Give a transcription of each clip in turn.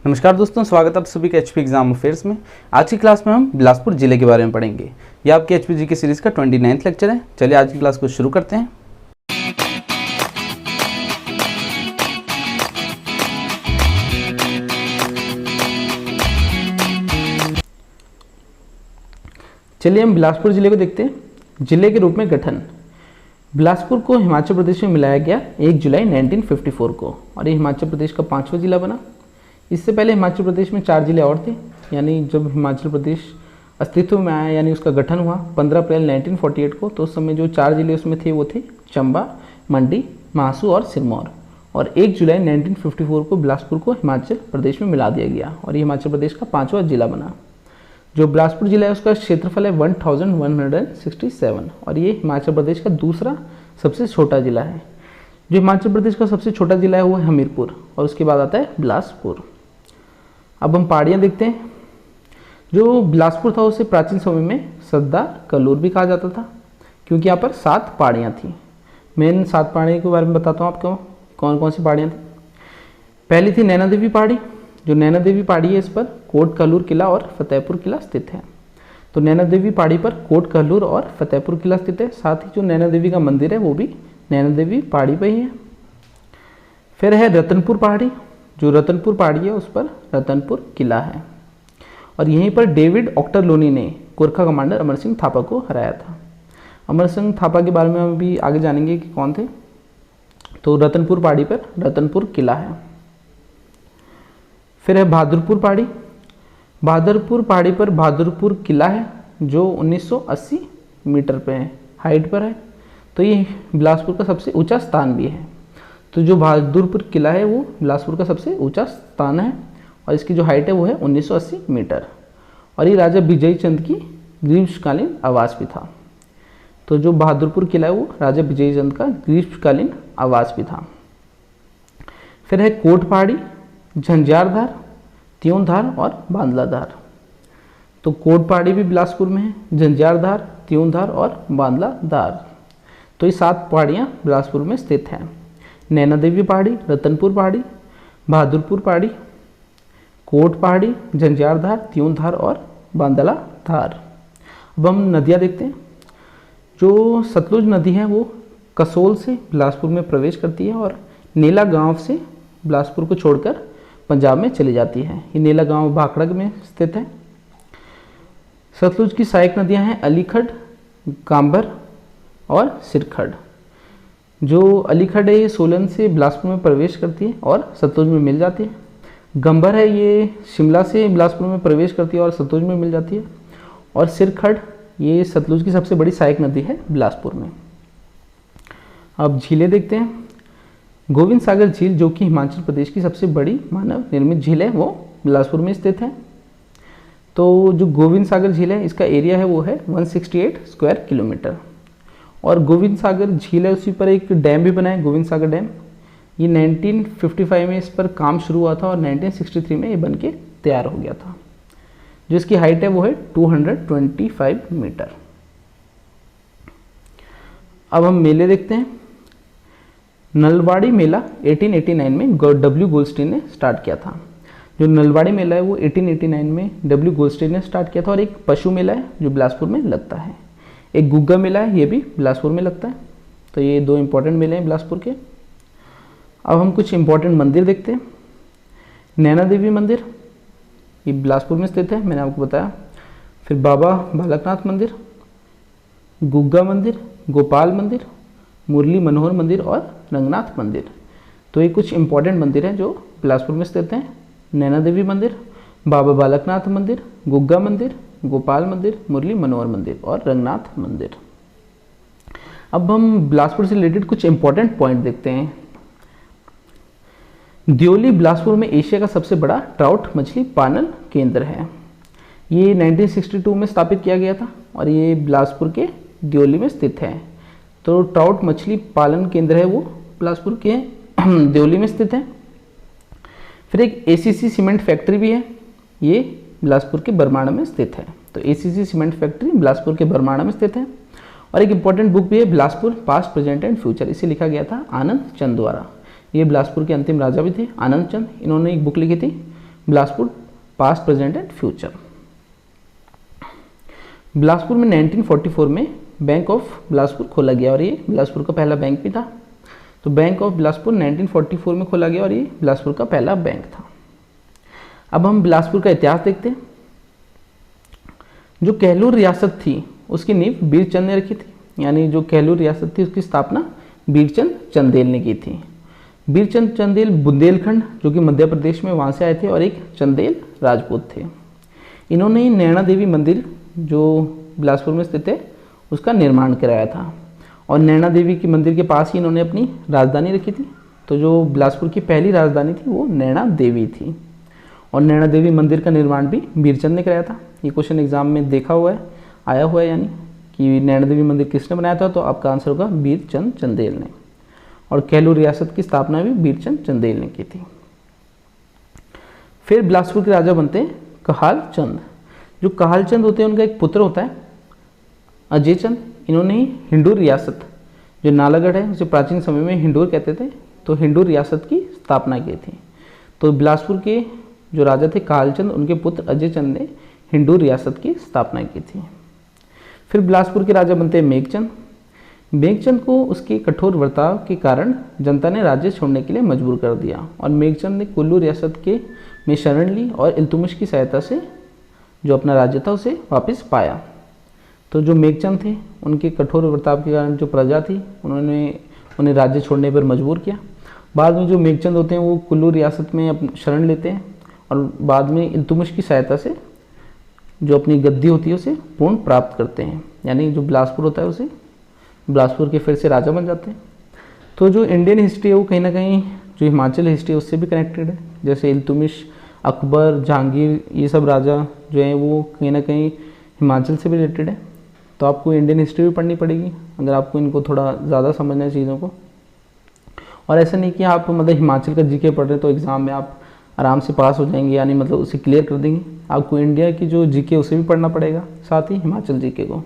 नमस्कार दोस्तों, स्वागत है आप सभी का एचपी एग्जाम अफेयर्स में। आज की क्लास में हम बिलासपुर जिले के बारे में पढ़ेंगे। यह आपके एचपी जी की सीरीज़ का 29वां लेक्चर है। चलिए आज की क्लास को शुरू करते हैं। चलिए हम बिलासपुर जिले को देखते हैं। जिले के रूप में गठन। बिलासपुर को हिमाचल प्रदेश में मिलाया गया 1 जुलाई 1954 को और ये हिमाचल प्रदेश का 5वां जिला बना। इससे पहले हिमाचल प्रदेश में 4 जिले और थे, यानी जब हिमाचल प्रदेश अस्तित्व में आया यानी उसका गठन हुआ 15 अप्रैल 1948 को, तो उस समय जो 4 जिले उसमें थे वो थे चंबा, मंडी, महासू और सिरमौर। और 1 जुलाई 1954 को बिलासपुर को हिमाचल प्रदेश में मिला दिया गया और ये हिमाचल प्रदेश का 5वां जिला बना। जो बिलासपुर जिला है उसका क्षेत्रफल है 1167 और ये हिमाचल प्रदेश का दूसरा सबसे छोटा जिला है। जो हिमाचल प्रदेश का सबसे छोटा जिला है वो है हमीरपुर और उसके बाद आता है बिलासपुर। अब हम पहाड़ियाँ देखते हैं। जो बिलासपुर था उसे प्राचीन समय में सद्दार कलूर भी कहा जाता था, क्योंकि यहाँ पर 7 पहाड़ियाँ थी। मैं इन 7 पहाड़ियों के बारे में बताता हूँ आपको कौन कौन सी पहाड़ियाँ थी। पहली थी नैना देवी पहाड़ी। जो नैना देवी पहाड़ी है इस पर कोट कहलूर किला और फतेहपुर किला स्थित है। तो नैना देवी पहाड़ी पर कोट कहलूर और फतेहपुर किला स्थित है। साथ ही जो नैना देवी का मंदिर है वो भी नैना देवी पहाड़ी पर ही है। फिर है रतनपुर पहाड़ी। जो रतनपुर पहाड़ी है उस पर रतनपुर किला है और यहीं पर डेविड ऑक्टरलोनी ने गोरखा कमांडर अमर सिंह थापा को हराया था। अमर सिंह थापा के बारे में हम भी आगे जानेंगे कि कौन थे। तो रतनपुर पहाड़ी पर रतनपुर किला है। फिर है बहादुरपुर पहाड़ी। बहादुरपुर पहाड़ी पर बहादुरपुर किला है जो 1980 मीटर पे है, हाइट पर है। तो ये बिलासपुर का सबसे ऊंचा स्थान भी है। तो जो बहादुरपुर किला है वो बिलासपुर का सबसे ऊंचा स्थान है और इसकी जो हाइट है वो है 1980 मीटर और ये राजा विजय चंद की ग्रीष्मकालीन आवास भी था। तो जो बहादुरपुर किला है वो राजा विजय चंद का ग्रीष्मकालीन आवास भी था। फिर है कोट पहाड़ी, झंझारधार, त्योंधार और बांदलाधार। तो कोट पहाड़ी भी बिलासपुर में है, झंझारधार, त्योंधार और बांदलाधार। तो ये 7 पहाड़ियाँ बिलासपुर में स्थित हैं। नैना देवी पहाड़ी, रतनपुर पहाड़ी, बहादुरपुर पहाड़ी, कोट पहाड़ी, झंझारधार, त्योंधार और बांदलाधार। अब हम नदियाँ देखते हैं। जो सतलुज नदी है वो कसोल से बिलासपुर में प्रवेश करती है और नेला गांव से बिलासपुर को छोड़कर पंजाब में चली जाती है। ये नेला गांव भाखड़ा में स्थित है। सतलुज की सहायक नदियाँ हैं अलीखड़, कांबर और सिरखड़। जो अलीखड़ है ये सोलन से बिलासपुर में प्रवेश करती है और सतलुज में मिल जाती है। गंबर है ये शिमला से बिलासपुर में प्रवेश करती है और सतलुज में मिल जाती है। और सिरखड़ ये सतलुज की सबसे बड़ी सहायक नदी है बिलासपुर में। अब झीलें देखते हैं। गोविंद सागर झील जो कि हिमाचल प्रदेश की सबसे बड़ी मानव निर्मित झील है वो बिलासपुर में स्थित है। तो जो गोविंद सागर झील है इसका एरिया है वो है 168 स्क्वायर किलोमीटर और गोविंद सागर झील है उसी पर एक डैम भी बना है, गोविंद सागर डैम। ये 1955 में इस पर काम शुरू हुआ था और 1963 में ये बन के तैयार हो गया था। जो इसकी हाइट है वो है 225 मीटर। अब हम मेले देखते हैं। नलवाड़ी मेला 1889 में डब्ल्यू गोल्डस्टीन ने स्टार्ट किया था। जो नलवाड़ी मेला है वो 1889 में डब्ल्यू गोल्डस्टीन ने स्टार्ट किया था। और एक पशु मेला है जो बिलासपुर में लगता है। एक गुग्गा मेला है, ये भी बिलासपुर में लगता है। तो ये 2 इंपॉर्टेंट मेले हैं बिलासपुर के। अब हम कुछ इंपॉर्टेंट मंदिर देखते हैं। नैना देवी मंदिर ये बिलासपुर में स्थित है, मैंने आपको बताया। फिर बाबा बालकनाथ मंदिर, गुग्गा मंदिर, गोपाल मंदिर, मुरली मनोहर मंदिर और रंगनाथ मंदिर। तो ये कुछ इंपॉर्टेंट मंदिर हैं जो बिलासपुर में स्थित हैं। नैना देवी मंदिर, बाबा बालकनाथ मंदिर, गुग्गा मंदिर, गोपाल मंदिर, मुरली मनोहर मंदिर और रंगनाथ मंदिर। अब हम बिलासपुर से रिलेटेड कुछ इंपॉर्टेंट पॉइंट देखते हैं। दियोली बिलासपुर में एशिया का सबसे बड़ा ट्राउट मछली पालन केंद्र है। ये 1962 में स्थापित किया गया था और ये बिलासपुर के दियोली में स्थित है। तो ट्राउट मछली पालन केंद्र है वो बिलासपुर के दियोली में स्थित है। फिर एक एसीसी सीमेंट फैक्ट्री भी है, ये बिलासपुर के बरमाणा में स्थित है। तो एसीसी सीमेंट फैक्ट्री बिलासपुर के बरमाणा में स्थित है। और एक इंपॉर्टेंट बुक भी है Bilaspur past present and future, इसे लिखा गया था आनंद चंद द्वारा। ये बिलासपुर के अंतिम राजा भी थे आनंद चंद। इन्होंने एक बुक लिखी थी Bilaspur past, present and future. Bilaspur में 1944 में बैंक ऑफ बिलासपुर खोला गया और ये बिलासपुर का पहला बैंक भी था। तो बैंक ऑफ बिलासपुर 1944 में खोला गया और ये बिलासपुर का पहला बैंक था। अब हम बिलासपुर का इतिहास देखते हैं। जो कहलूर रियासत थी उसकी नींव बीरचंद ने रखी थी, यानी जो कहलूर रियासत थी उसकी स्थापना बीरचंद चंदेल ने की थी। बीरचंद चंदेल बुंदेलखंड जो कि मध्य प्रदेश में, वहाँ से आए थे और एक चंदेल राजपूत थे। इन्होंने नैना देवी मंदिर जो बिलासपुर में स्थित है उसका निर्माण कराया था और नैना देवी के मंदिर के पास ही इन्होंने अपनी राजधानी रखी थी। तो जो बिलासपुर की पहली राजधानी थी वो नैना देवी थी और नैना देवी मंदिर का निर्माण भी बीरचंद ने कराया था। ये क्वेश्चन एग्जाम में देखा हुआ है, आया हुआ है, यानी कि नैना देवी मंदिर किसने बनाया था, तो आपका आंसर होगा बीरचंद चंदेल ने। और कहलूर रियासत की स्थापना भी बीरचंद चंदेल ने की थी। फिर बिलासपुर के राजा बनते हैं कहाल चंद। जो कहाल चंद होते हैं उनका एक पुत्र होता है अजय चंद। इन्होंने ही हिंडूर रियासत, जो नालागढ़ है उसे प्राचीन समय में हिंडूर कहते थे, तो हिंडूर रियासत की स्थापना की थी। तो बिलासपुर के जो राजा थे कहाल चंद, उनके पुत्र अजय चंद ने हिंडूर रियासत की स्थापना की थी। फिर बिलासपुर के राजा बनते हैं मेघचंद। मेघचंद को उसके कठोर बर्ताव के कारण जनता ने राज्य छोड़ने के लिए मजबूर कर दिया और मेघचंद ने कुल्लू रियासत के में शरण ली और इल्तुतमिश की सहायता से जो अपना राज्य था उसे वापस पाया। तो जो मेघचंद थे उनके कठोर बर्ताव के कारण जो प्रजा थी उन्होंने उन्हें राज्य छोड़ने पर मजबूर किया। बाद में जो मेघचंद होते हैं वो कुल्लू रियासत में शरण लेते हैं और बाद में इल्तुतमिश की सहायता से जो अपनी गद्दी होती है उसे पूर्ण प्राप्त करते हैं, यानी जो बिलासपुर होता है उसे बिलासपुर के फिर से राजा बन जाते हैं। तो जो इंडियन हिस्ट्री है वो कहीं ना कहीं जो हिमाचल हिस्ट्री है उससे भी कनेक्टेड है। जैसे इल्तुतमिश, अकबर, जहांगीर, ये सब राजा जो हैं वो कहीं ना कहीं हिमाचल से भी रिलेटेड है। तो आपको इंडियन हिस्ट्री भी पढ़नी पड़ेगी अगर आपको इनको थोड़ा ज़्यादा समझना है चीज़ों को। और ऐसा नहीं कि आप मतलब हिमाचल का जीके पढ़ रहे तो एग्ज़ाम में आप आराम से पास हो जाएंगे, यानी मतलब उसे क्लियर कर देंगे। आपको इंडिया की जो जीके उसे भी पढ़ना पड़ेगा, साथ ही हिमाचल जीके को।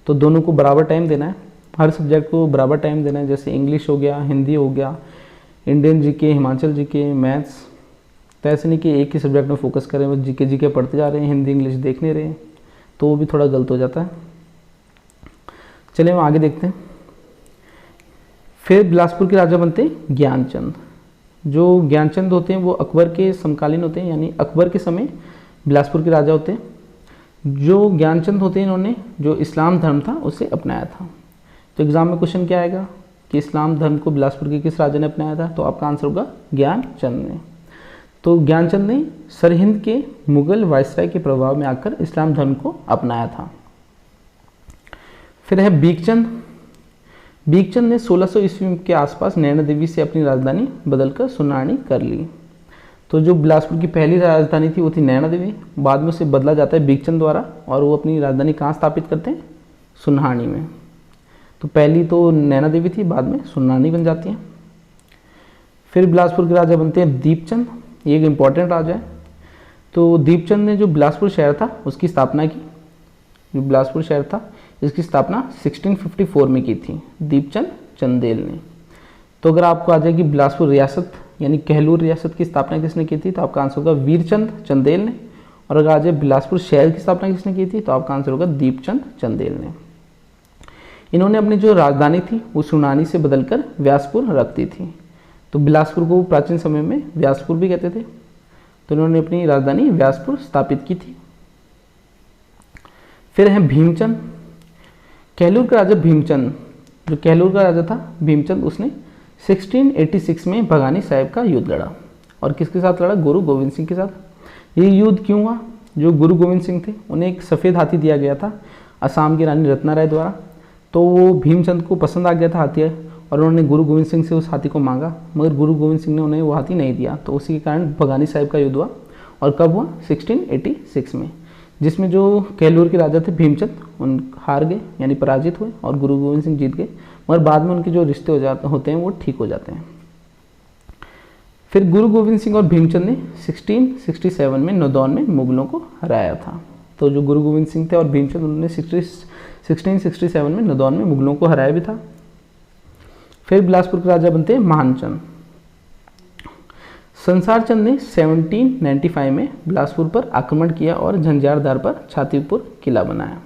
तो दोनों को बराबर टाइम देना है, हर सब्जेक्ट को बराबर टाइम देना है। जैसे इंग्लिश हो गया, हिंदी हो गया, Indian GK, Himachal GK, maths. तो ऐसे नहीं कि एक ही सब्जेक्ट में फोकस करें, बस जीके पढ़ते जा रहे हैं, हिंदी इंग्लिश देख नहीं रहे हैं, तो वो भी थोड़ा गलत हो जाता है। चलिए हम आगे देखते हैं। फिर बिलासपुर के राजा बनते हैं ज्ञानचंद। जो ज्ञानचंद होते हैं वो अकबर के समकालीन होते हैं, यानी अकबर के समय बिलासपुर के राजा होते हैं। जो ज्ञानचंद होते हैं इन्होंने जो इस्लाम धर्म था उसे अपनाया था। तो एग्जाम में क्वेश्चन क्या आएगा कि इस्लाम धर्म को बिलासपुर के किस राजा ने अपनाया था, तो आपका आंसर होगा ज्ञानचंद ने। तो ज्ञानचंद ने सरहिंद के मुगल वायसराय के प्रभाव में आकर इस्लाम धर्म को अपनाया था। फिर है बीकचंद। बीकचंद ने 1600 ईस्वी के आसपास नैना देवी से अपनी राजधानी बदलकर सुनानी कर ली। तो जो बिलासपुर की पहली राजधानी थी वो थी नैना देवी, बाद में उसे बदला जाता है बीकचंद द्वारा और वो अपनी राजधानी कहाँ स्थापित करते हैं, सुनानी में। तो पहली तो नैना देवी थी, बाद में सुनानी बन जाती है। फिर बिलासपुर के राजा बनते हैं दीपचंद। ये एक इम्पॉर्टेंट राजा है। तो दीपचंद ने जो बिलासपुर शहर था उसकी स्थापना की। जो बिलासपुर शहर था इसकी स्थापना 1654 में की थी दीपचंद चंदेल ने। तो अगर आपको आ जाए कि बिलासपुर रियासत यानी कहलूर रियासत की स्थापना किसने की थी, तो आपका आंसर होगा वीरचंद चंदेल ने। और अगर आ जाए बिलासपुर शहर की स्थापना किसने की थी, तो आपका आंसर होगा दीपचंद चंदेल ने। इन्होंने अपनी जो राजधानी थी वो सुनानी से बदलकर व्यासपुर रख दी थी। तो बिलासपुर को प्राचीन समय में व्यासपुर भी कहते थे। तो इन्होंने अपनी राजधानी व्यासपुर स्थापित की थी। फिर है भीमचंद। कहलूर का राजा भीमचंद, जो कहलूर का राजा था भीमचंद, उसने 1686 में भगानी साहिब का युद्ध लड़ा। और किसके साथ लड़ा, गुरु गोविंद सिंह के साथ। ये युद्ध क्यों हुआ, जो गुरु गोविंद सिंह थे उन्हें एक सफ़ेद हाथी दिया गया था असम की रानी रत्ना राय द्वारा। तो वो भीमचंद को पसंद आ गया था हाथी और उन्होंने गुरु गोविंद सिंह से उस हाथी को मांगा, मगर गुरु गोविंद सिंह ने उन्हें वो हाथी नहीं दिया। तो उसी के कारण भगानी साहिब का युद्ध हुआ। और कब हुआ, 1686 में, जिसमें जो कहलूर के राजा थे भीमचंद उन हार गए यानी पराजित हुए और गुरु गोविंद सिंह जीत गए। मगर बाद में उनके जो रिश्ते होते हैं वो ठीक हो जाते हैं। फिर गुरु गोविंद सिंह और भीमचंद ने 1667 में नौदौन में मुगलों को हराया था। तो जो गुरु गोविंद सिंह थे और भीमचंद उन्होंने 1667 में नौदौन में मुगलों को हराया भी था। फिर बिलासपुर के राजा बनते हैं मानचंद। संसार चंद ने 1795 में बिलासपुर पर आक्रमण किया और झंझारदार पर छातीपुर किला बनाया।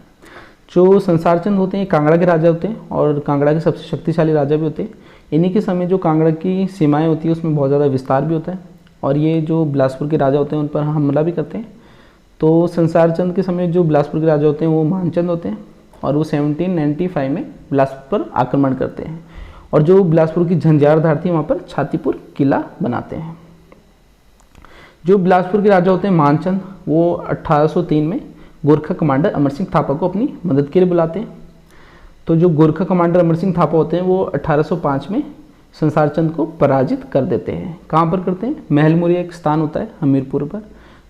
जो संसार चंद होते हैं कांगड़ा के राजा होते हैं और कांगड़ा के सबसे शक्तिशाली राजा भी होते हैं। इन्हीं के समय जो कांगड़ा की सीमाएं होती है उसमें बहुत ज़्यादा विस्तार भी होता है और ये जो बिलासपुर के राजा होते हैं उन पर हमला भी करते हैं। तो संसार चंद के समय जो बिलासपुर के राजा होते हैं वो मानचंद होते हैं और वो 1795 में बिलासपुर पर आक्रमण करते हैं और जो बिलासपुर की झंझारधार थी वहाँ पर छातीपुर किला बनाते हैं। जो बिलासपुर के राजा होते हैं मानचंद, वो 1803 में गोरखा कमांडर अमर सिंह थापा को अपनी मदद के लिए बुलाते हैं। तो जो गोरखा कमांडर अमर सिंह थापा होते हैं वो 1805 में संसार चंद को पराजित कर देते हैं। कहाँ पर करते हैं? महलमुरिया एक स्थान होता है हमीरपुर पर,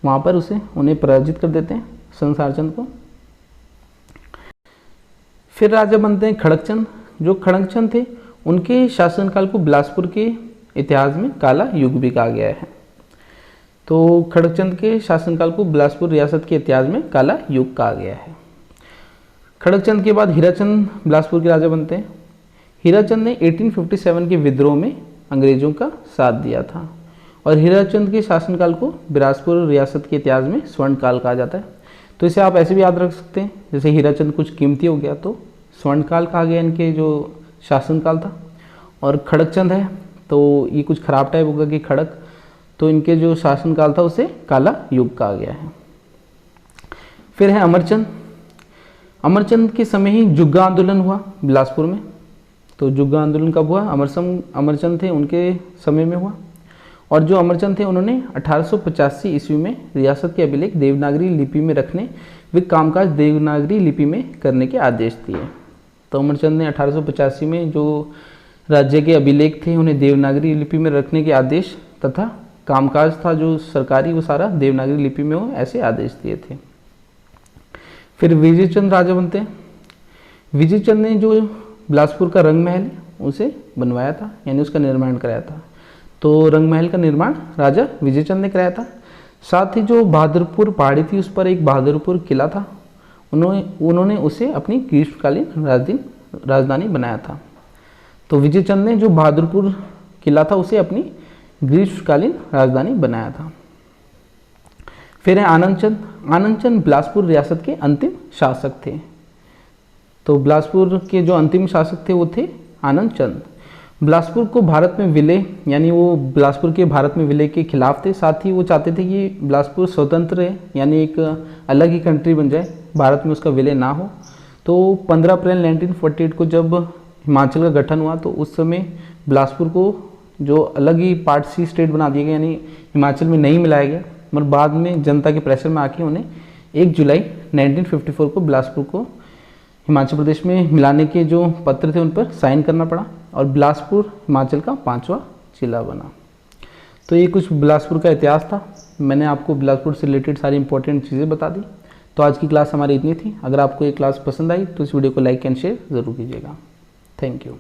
वहाँ पर उन्हें पराजित कर देते हैं संसार चंद को। फिर राजा बनते हैं खड़गचंद। जो खड़गचंद थे उनके शासनकाल को बिलासपुर के इतिहास में काला युग भी कहा गया है। तो खड़गचंद के शासनकाल को बिलासपुर रियासत के इतिहास में काला युग कहा गया है। खड़गचंद के बाद हीराचंद बिलासपुर के राजा बनते हैं। हीराचंद ने 1857 के विद्रोह में अंग्रेजों का साथ दिया था और हीराचंद के शासनकाल को बिलासपुर रियासत के इतिहास में स्वर्णकाल कहा जाता है। तो इसे आप ऐसे भी याद रख सकते हैं, जैसे हीराचंद कुछ कीमती हो गया तो स्वर्णकाल कहा गया इनके जो शासनकाल था। और खड़गचंद है तो ये कुछ खराब टाइप होगा कि खड़ग, तो इनके जो शासनकाल था उसे काला युग कहा गया है। फिर है अमरचंद। अमरचंद के समय ही जुग्गा आंदोलन हुआ बिलासपुर में। तो जुग्गा आंदोलन कब हुआ? अमरचंद थे उनके समय में हुआ। और जो अमरचंद थे उन्होंने 1885 ईस्वी में रियासत के अभिलेख देवनागरी लिपि में रखने व कामकाज देवनागरी लिपि में करने के आदेश दिए। तो अमरचंद ने 1885 में जो राज्य के अभिलेख थे उन्हें देवनागरी लिपि में रखने के आदेश तथा कामकाज था जो सरकारी वो सारा देवनागरी लिपि में हो ऐसे आदेश दिए थे। फिर विजयचंद राजा बनते हैं। विजयचंद ने जो बिलासपुर का रंग महल उसे बनवाया था, यानी उसका निर्माण कराया था। तो रंग महल का निर्माण राजा विजयचंद ने कराया था। साथ ही जो बहादुरपुर पहाड़ी थी उस पर एक बहादुरपुर किला था, उन्होंने उसे अपनी ग्रीष्मकालीन राजधानी बनाया था। तो विजयचंद ने जो बहादुरपुर किला था उसे अपनी ग्रीष्मकालीन राजधानी बनाया था। फिर है आनंदचंद। आनंदचंद बिलासपुर रियासत के अंतिम शासक थे। तो बिलासपुर के जो अंतिम शासक थे वो थे आनंदचंद। बिलासपुर को भारत में विलय, यानी वो बिलासपुर के भारत में विलय के खिलाफ थे। साथ ही वो चाहते थे कि बिलासपुर स्वतंत्र है, यानी एक अलग ही कंट्री बन जाए, भारत में उसका विलय ना हो। तो 15 अप्रैल 1948 को जब हिमाचल का गठन हुआ तो उस समय बिलासपुर को जो अलग ही पार्ट सी स्टेट बना दिया गया, यानी हिमाचल में नहीं मिलाया गया। मगर बाद में जनता के प्रेशर में आके उन्हें 1 जुलाई 1954 को बिलासपुर को हिमाचल प्रदेश में मिलाने के जो पत्र थे उन पर साइन करना पड़ा और बिलासपुर हिमाचल का 5वां जिला बना। तो ये कुछ बिलासपुर का इतिहास था। मैंने आपको बिलासपुर से रिलेटेड सारी इंपॉर्टेंट चीज़ें बता दी। तो आज की क्लास हमारी इतनी थी। अगर आपको ये क्लास पसंद आई तो इस वीडियो को लाइक एंड शेयर ज़रूर कीजिएगा। Thank you.